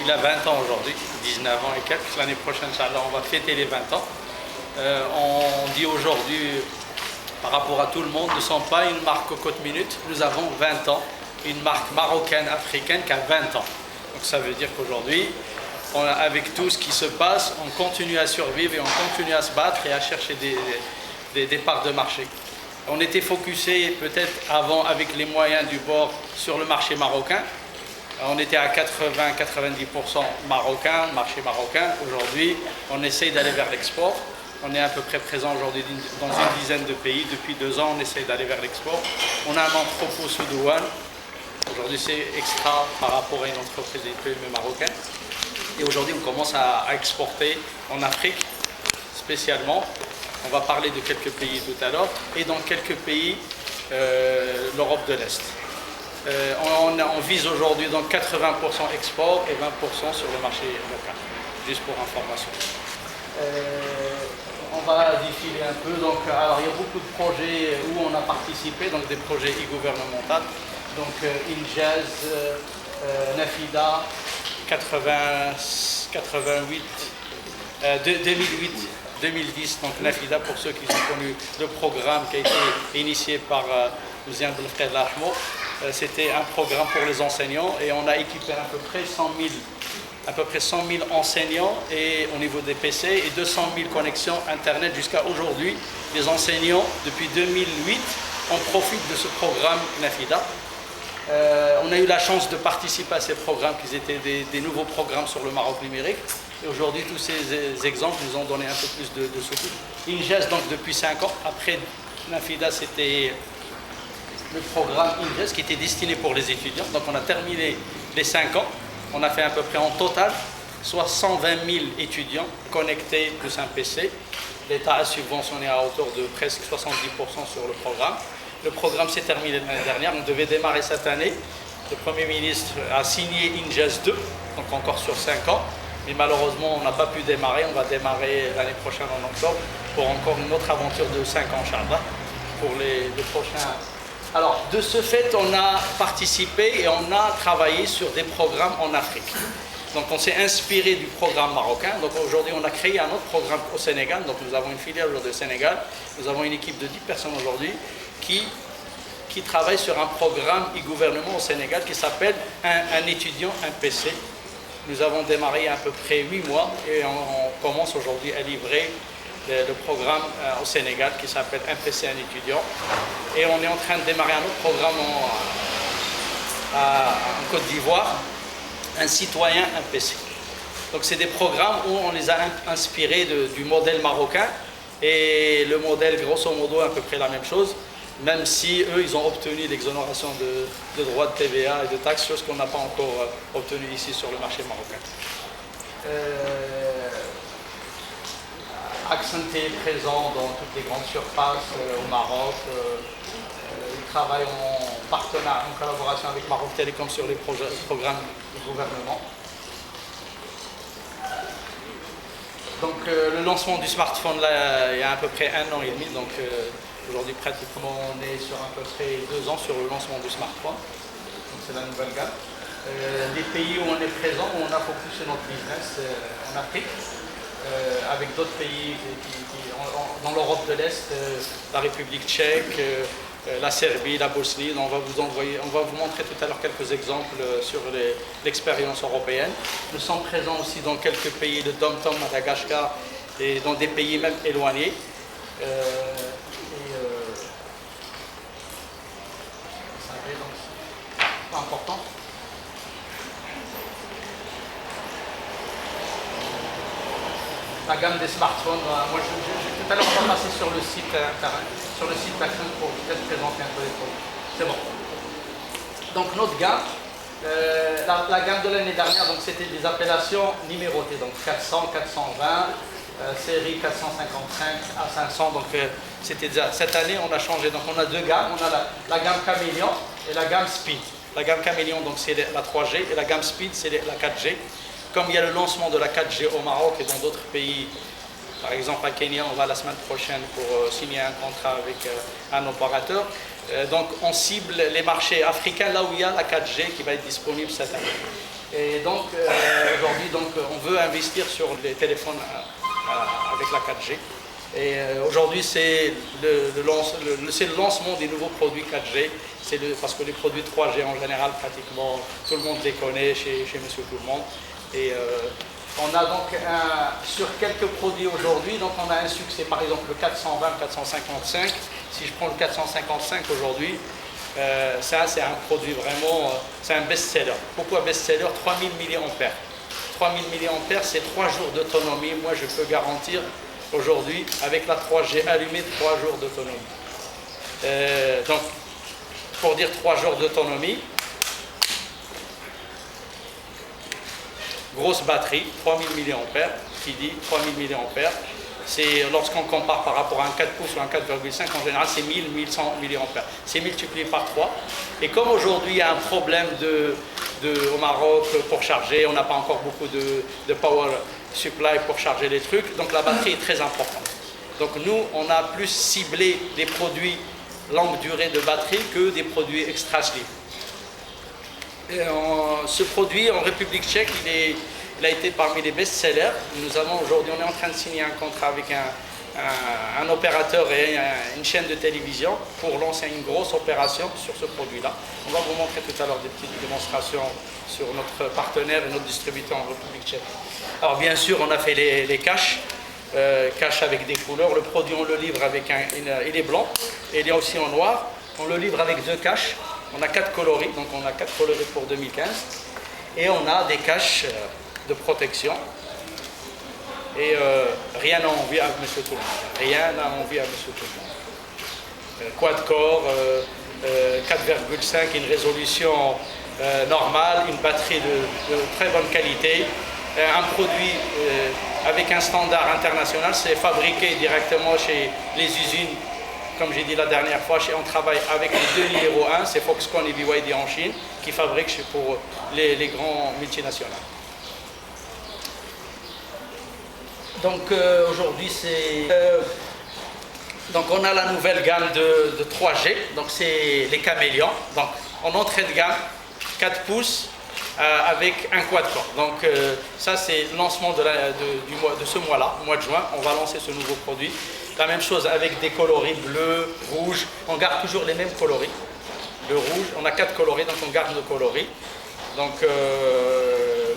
il a 20 ans aujourd'hui, 19 ans et quelques. L'année prochaine, Inch'Allah, on va fêter les 20 ans. On dit aujourd'hui, par rapport à tout le monde, nous ne sommes pas une marque Cocotte Minute, nous avons 20 ans, une marque marocaine, africaine qui a 20 ans. Donc ça veut dire qu'aujourd'hui, avec tout ce qui se passe, on continue à survivre et on continue à se battre et à chercher des parts de marché. On était focusé peut-être avant avec les moyens du bord sur le marché marocain. On était à 80-90% marocain, marché marocain. Aujourd'hui, on essaye d'aller vers l'export. On est à peu près présent aujourd'hui dans une dizaine de pays. Depuis 2 ans, on essaye d'aller vers l'export. On a un entrepôt sous douane. Aujourd'hui, c'est extra par rapport à une entreprise PME marocaine. Et aujourd'hui, on commence à exporter en Afrique, spécialement. On va parler de quelques pays tout à l'heure. Et dans quelques pays, l'Europe de l'Est. On vise aujourd'hui donc 80% export et 20% sur le marché local, juste pour information. On va défiler un peu. Donc, alors, il y a beaucoup de projets où on a participé, donc des projets e-gouvernementaux. Donc INJAZ, Nafida, 88, 2010, donc Nafida, pour ceux qui ont connu le programme qui a été initié par Ouziane Belfred Lahmo. C'était un programme pour les enseignants et on a équipé à peu près 100 000 enseignants et au niveau des PC et 200 000 connexions Internet jusqu'à aujourd'hui. Les enseignants, depuis 2008, on profite de ce programme Nafida. On a eu la chance de participer à ces programmes qui étaient des nouveaux programmes sur le Maroc numérique. Et aujourd'hui, tous ces exemples nous ont donné un peu plus de souplesse. INJAZ, donc depuis 5 ans. Après Nafida, c'était le programme INJAZ qui était destiné pour les étudiants. Donc on a terminé les 5 ans. On a fait à peu près en total soit 120 000 étudiants connectés plus un PC. L'État a subventionné à hauteur de presque 70% sur le programme. Le programme s'est terminé l'année dernière, on devait démarrer cette année. Le Premier ministre a signé INJAZ 2, donc encore sur 5 ans. Mais malheureusement, on n'a pas pu démarrer. On va démarrer l'année prochaine en octobre pour encore une autre aventure de 5 ans, Inch'Allah, pour les prochains. Alors, de ce fait, on a participé et on a travaillé sur des programmes en Afrique. Donc, on s'est inspiré du programme marocain. Donc, aujourd'hui, on a créé un autre programme au Sénégal. Donc, nous avons une filiale aujourd'hui au Sénégal. Nous avons une équipe de 10 personnes aujourd'hui qui travaille sur un programme e-gouvernement au Sénégal qui s'appelle un étudiant, un PC. Nous avons démarré il y a à peu près 8 mois et on commence aujourd'hui à livrer le programme au Sénégal qui s'appelle un PC, un étudiant. Et on est en train de démarrer un autre programme en Côte d'Ivoire, un citoyen, un PC. Donc c'est des programmes où on les a inspirés du modèle marocain et le modèle grosso modo à peu près la même chose, même si eux ils ont obtenu l'exonération de droits de TVA et de taxes, chose qu'on n'a pas encore obtenue ici sur le marché marocain. Accent est présent dans toutes les grandes surfaces au Maroc. Ils travaillent en partenariat, en collaboration avec Maroc Télécom sur les programmes du gouvernement. Donc le lancement du smartphone là, il y a à peu près 1 an et demi. Donc aujourd'hui pratiquement on est sur à peu près 2 ans sur le lancement du smartphone. Donc c'est la nouvelle gamme. Les pays où on est présent, où on a focusé notre business en Afrique. Avec d'autres pays dans l'Europe de l'Est, la République tchèque, la Serbie, la Bosnie. On va vous montrer tout à l'heure quelques exemples sur l'expérience européenne. Nous sommes présents aussi dans quelques pays, le Dom-Tom, Madagascar, et dans des pays même éloignés. C'est important. La gamme des smartphones, moi tout à l'heure on va passer sur le site internet, sur le site d'Action pour peut-être présenter un peu les produits. C'est bon. Donc notre gamme, la gamme de l'année dernière, donc c'était des appellations numérotées, donc 400, 420, série 455 à 500. Donc c'était déjà cette année on a changé. Donc on a 2 gammes, on a la gamme Caméléon et la gamme Speed. La gamme Caméléon donc c'est la 3G et la gamme Speed c'est la 4G. Comme il y a le lancement de la 4G au Maroc et dans d'autres pays, par exemple à Kenya, on va la semaine prochaine pour signer un contrat avec un opérateur. Donc on cible les marchés africains là où il y a la 4G qui va être disponible cette année. Et donc aujourd'hui, on veut investir sur les téléphones avec la 4G. Et aujourd'hui, c'est le lancement des nouveaux produits 4G. Parce que les produits 3G en général, pratiquement tout le monde les connaît chez Monsieur Tout le Monde. Et on a donc sur quelques produits aujourd'hui, donc on a un succès, par exemple le 420, 455. Si je prends le 455 aujourd'hui, ça c'est un produit vraiment, c'est un best-seller. Pourquoi best-seller? 3000 mAh. 3000 mAh, c'est 3 jours d'autonomie. Moi je peux garantir aujourd'hui, avec la 3G allumée, 3 jours d'autonomie. Donc, pour dire 3 jours d'autonomie, grosse batterie, 3000 mAh, qui dit 3000 mAh, c'est lorsqu'on compare par rapport à un 4 pouces ou un 4,5, en général c'est 1100 mAh. C'est multiplié par 3. Et comme aujourd'hui il y a un problème au Maroc pour charger, on n'a pas encore beaucoup de power supply pour charger les trucs, donc la batterie est très importante. Donc nous, on a plus ciblé des produits longue durée de batterie que des produits extra slim. Ce produit en République tchèque, il a été parmi les best-sellers. Nous avons aujourd'hui, on est en train de signer un contrat avec un opérateur et une chaîne de télévision pour lancer une grosse opération sur ce produit-là. On va vous montrer tout à l'heure des petites démonstrations sur notre partenaire et notre distributeur en République tchèque. Alors bien sûr, on a fait les caches. Cache avec des couleurs. Le produit, on le livre avec il est blanc et il est aussi en noir. On le livre avec 2 caches. On a 4 coloris, donc on a 4 coloris pour 2015. Et on a des caches de protection. Et rien n'a envie à Monsieur Tout le Monde. Rien n'a envie à Monsieur Tout le Monde. Quad-core, 4,5, une résolution normale, une batterie de très bonne qualité. Un produit avec un standard international, c'est fabriqué directement chez les usines, comme j'ai dit la dernière fois, on travaille avec les 2 numéro 1, c'est Foxconn et BYD en Chine, qui fabriquent pour les grands multinationales. Donc aujourd'hui, donc on a la nouvelle gamme de 3G, donc c'est les caméléons. Donc en entrée de gamme, 4 pouces, avec un quad-core. Donc ça c'est le lancement de ce mois-là, mois de juin, on va lancer ce nouveau produit. La même chose avec des coloris bleu, rouge, on garde toujours les mêmes coloris. Le rouge, on a 4 coloris, donc on garde nos coloris. Donc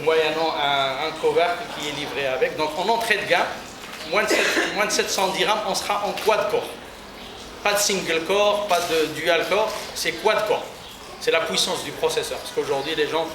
moyennant un cover qui est livré avec. Donc en entrée de gamme, moins de 710 dirhams, on sera en quad-core. Pas de single core, pas de dual core, c'est quad-core. C'est la puissance du processeur, parce qu'aujourd'hui les gens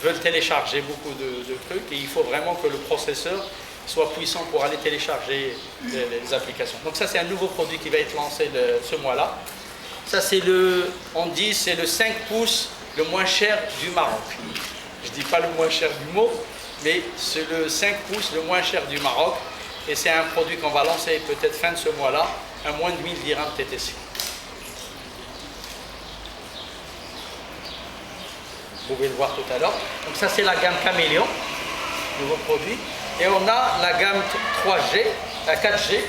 veulent télécharger beaucoup de trucs et il faut vraiment que le processeur soit puissant pour aller télécharger les applications. Donc ça c'est un nouveau produit qui va être lancé ce mois-là. Ça c'est on dit c'est le 5 pouces le moins cher du Maroc. Je ne dis pas le moins cher du mot, mais c'est le 5 pouces le moins cher du Maroc. Et c'est un produit qu'on va lancer peut-être fin de ce mois-là, à moins de 1000 dirhams TTC. Vous pouvez le voir tout à l'heure. Donc ça c'est la gamme Caméléon, nouveau produit. Et on a la gamme 3G, la 4G.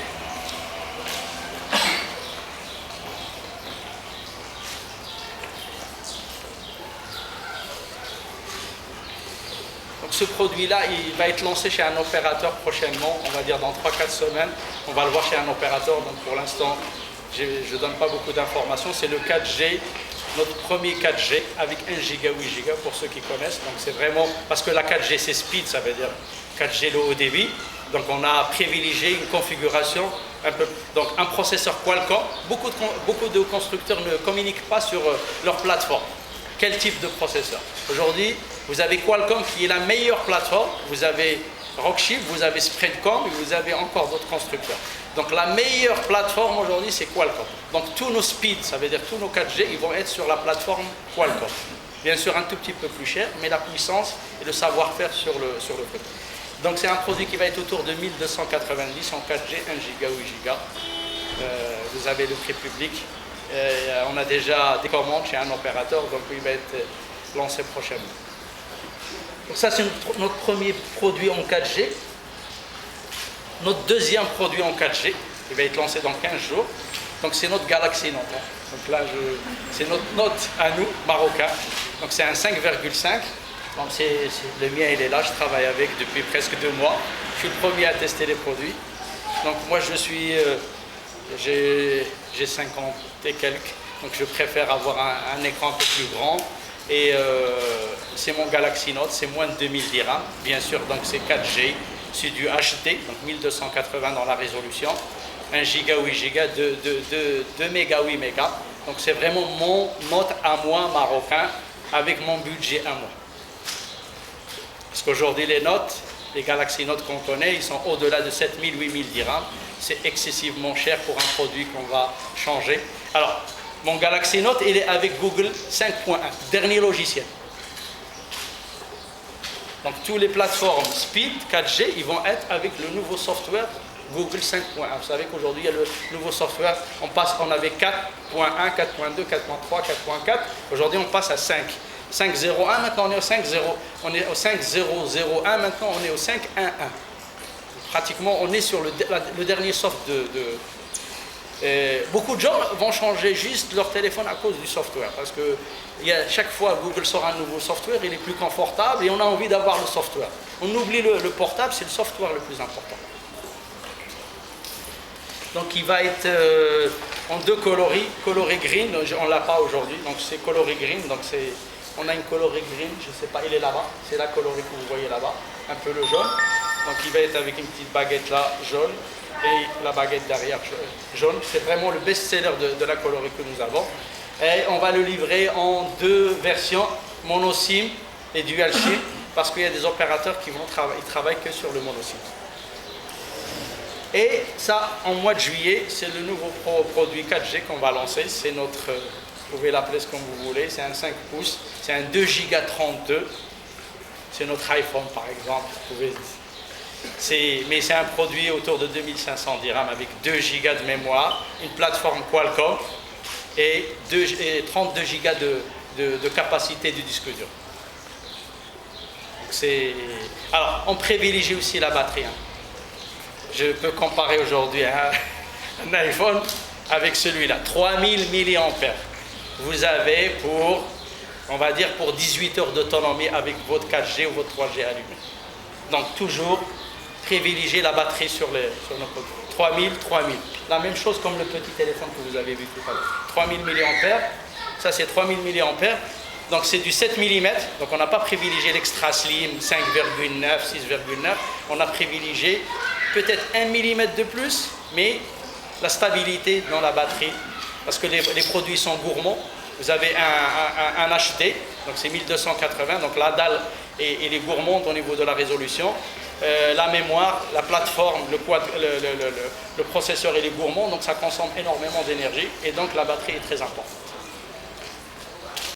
Donc ce produit-là, il va être lancé chez un opérateur prochainement, on va dire dans 3-4 semaines. On va le voir chez un opérateur, donc pour l'instant, je ne donne pas beaucoup d'informations. C'est le 4G. Notre premier 4G avec 1 giga, 8 giga pour ceux qui connaissent. Donc c'est vraiment, parce que la 4G c'est speed, ça veut dire 4G le haut débit. Donc on a privilégié une configuration, donc un processeur Qualcomm. Beaucoup de constructeurs ne communiquent pas sur leur plateforme. Quel type de processeur? Aujourd'hui, vous avez Qualcomm qui est la meilleure plateforme. Vous avez Rockchip, vous avez Spreadcom et vous avez encore d'autres constructeurs. Donc la meilleure plateforme aujourd'hui c'est Qualcomm. Donc tous nos speeds, ça veut dire tous nos 4G, ils vont être sur la plateforme Qualcomm. Bien sûr un tout petit peu plus cher, mais la puissance et le savoir-faire sur le truc. Donc c'est un produit qui va être autour de 1290 en 4G, 1 giga, 8 giga. Vous avez le prix public. On a déjà des commandes chez un opérateur, donc il va être lancé prochainement. Donc ça c'est notre premier produit en 4G. Notre deuxième produit en 4G, il va être lancé dans 15 jours. Donc c'est notre Galaxy Note. Donc là, c'est notre Note à nous, marocain. Donc c'est un 5,5 Donc le mien, il est là, je travaille avec depuis presque 2 mois. Je suis le premier à tester les produits. Donc moi, j'ai 50 et quelques, donc je préfère avoir un écran un peu plus grand. Et c'est mon Galaxy Note, c'est moins de 2000 dirhams, bien sûr, donc c'est 4G, c'est du HD, donc 1280 dans la résolution, 1 giga 8 giga, 2 mégas 8 mégas. Donc c'est vraiment mon Note à moi marocain avec mon budget à moi. Parce qu'aujourd'hui les Notes, les Galaxy Note qu'on connaît, ils sont au-delà de 7000, 8000 dirhams. C'est excessivement cher pour un produit qu'on va changer. Alors, mon Galaxy Note, il est avec Google 5.1, dernier logiciel. Donc, toutes les plateformes Speed, 4G, ils vont être avec le nouveau software Google 5.1. Vous savez qu'aujourd'hui, il y a le nouveau software. On avait 4.1, 4.2, 4.3, 4.4. Aujourd'hui, on passe à 5. 5.0.1, maintenant on est au 5.0. On est au 5.0.0.1, maintenant on est au 5.1.1. Pratiquement, on est sur le dernier soft beaucoup de gens vont changer juste leur téléphone à cause du software. Parce que chaque fois Google sort un nouveau software, il est plus confortable et on a envie d'avoir le software. On oublie le portable, c'est le software le plus important. Donc il va être en 2 coloris, coloré green, on ne l'a pas aujourd'hui, donc c'est coloré green, donc on a une coloris green, je ne sais pas, il est là-bas, c'est la coloris que vous voyez là-bas, un peu le jaune. Donc il va être avec une petite baguette là, jaune, et la baguette derrière jaune. C'est vraiment le best-seller de la coloris que nous avons. Et on va le livrer en 2 versions, mono SIM et dual SIM, parce qu'il y a des opérateurs qui travaillent que sur le mono SIM. Et ça, en mois de juillet, c'est le nouveau produit 4G qu'on va lancer. C'est notre, vous pouvez l'appeler ce que vous voulez, c'est un 5 pouces, c'est un 2 Go 32. C'est notre iPhone par exemple. Mais c'est un produit autour de 2500 dirhams avec 2 Go de mémoire, une plateforme Qualcomm et 32 Go de capacité du disque dur. Alors, on privilégie aussi la batterie. Je peux comparer aujourd'hui un iPhone avec celui-là. 3000 mAh. Vous avez on va dire pour 18 heures d'autonomie avec votre 4G ou votre 3G allumé. Donc toujours privilégier la batterie sur nos produits. 3000. La même chose comme le petit téléphone que vous avez vu tout à l'heure. 3000 mAh. Ça c'est 3000 mAh. Donc c'est du 7 mm, donc on n'a pas privilégié l'extra slim 5,9, 6,9, on a privilégié peut-être 1 mm de plus, mais la stabilité dans la batterie, parce que les produits sont gourmands. Vous avez un HD, donc c'est 1280, donc la dalle elle est gourmande au niveau de la résolution. La mémoire, la plateforme, le processeur il est gourmand, donc ça consomme énormément d'énergie, et donc la batterie est très importante.